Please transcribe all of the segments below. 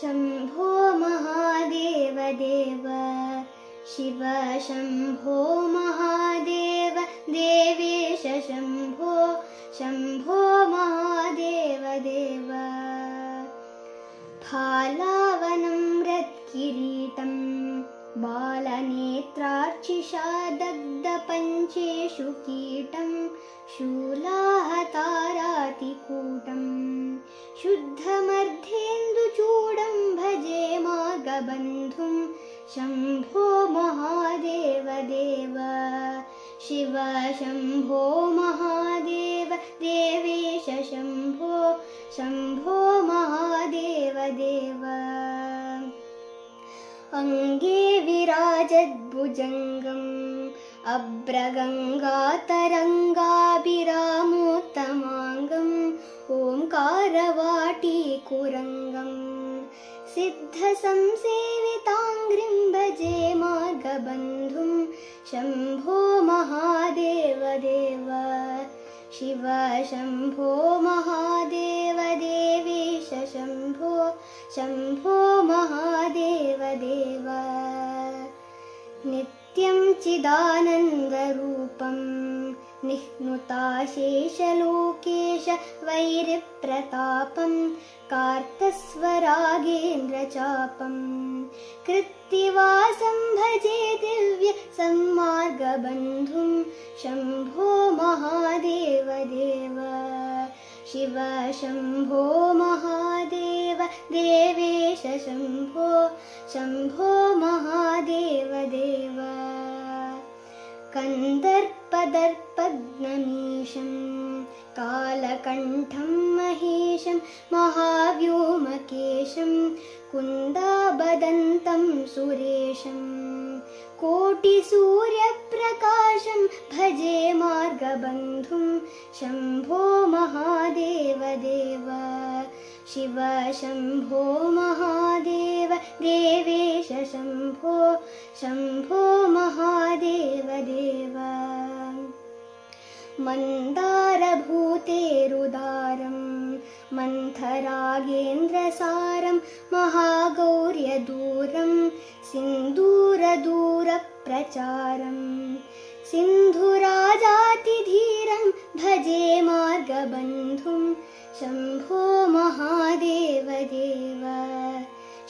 शम्भो महादेव देव शिव शम्भो महादेव देवेश शम्भो शम्भो महादेव देव फालावनं रत्किरीटं बालनेत्रार्चिषा दग्धपञ्चेषु कीटं शूलाहतारातिकूटं शुद्धमर्धेन्दुचूडं भजे मार्गबन्धुं शम्भो महादेव देव शिव शम्भो महादेव देवेश शम्भो शम्भो महादेव देव अङ्गे विराजद्भुजङ्गम् अभ्रगङ्गातरङ्गाभिरामोत्तमाङ्गम् ओङ्कारवाटीकुरङ्गम् सिद्धसंसेविताङ्घ्रिं भजे मार्गबन्धुं शम्भो महादेव देव शिव शम्भो महादेव देवेश शम्भो शम्भो महादेव देव नित्यं चिदानन्दरूपं निह्नुताशेषलोकेश वैरिप्रतापं कार्तस्वरागेन्द्रचापं कृत्तिवासं भजे दिव्य सम्मार्गबन्धुं शम्भो महादेव देव शिव शम्भो महादेव देवेश शम्भो शम्भो महादेव देव कन्दर्पदर्पद्नमीशं कालकण्ठं महेशं महाव्योमकेशं कुन्दाबदन्तं सुरेशं कोटिसूर्यप्रकाशं भजे मार्गबन्धुं शम्भो महादेव देव शिव शम्भो महादेव देवेश शम्भो शम्भो महादेव देव मन्दारभूतेरुदारं मन्थरागेन्द्रसारं महागौर्यदूरं सिन्दूरदूरप्रचारं सिन्धुराजातिधीरं भजे मार्गबन्धुं शम्भो महादेव देव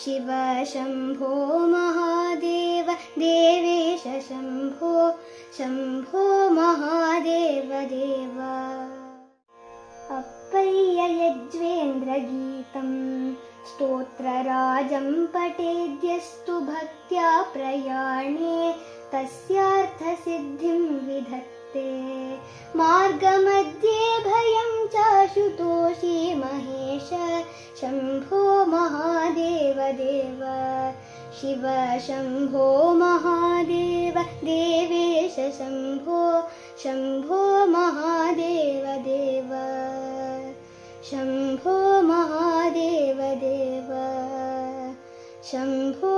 शिव शम्भो महादेव देवेश शम्भो शम्भो महादेव देव अप्पय्य यज्वेन्द्रगीतं स्तोत्रराजं पठेद्यस्तु भक्त्या प्रयाणे तस्यार्थसिद्धिं विधत्ते मार्गमध्ये भयं चाशुतोषी महेश शम्भो महादेव देव शिव शम्भो महादेव देवेश शम्भो शम्भो महादेव देव शम्भो महादेव देव शम्भो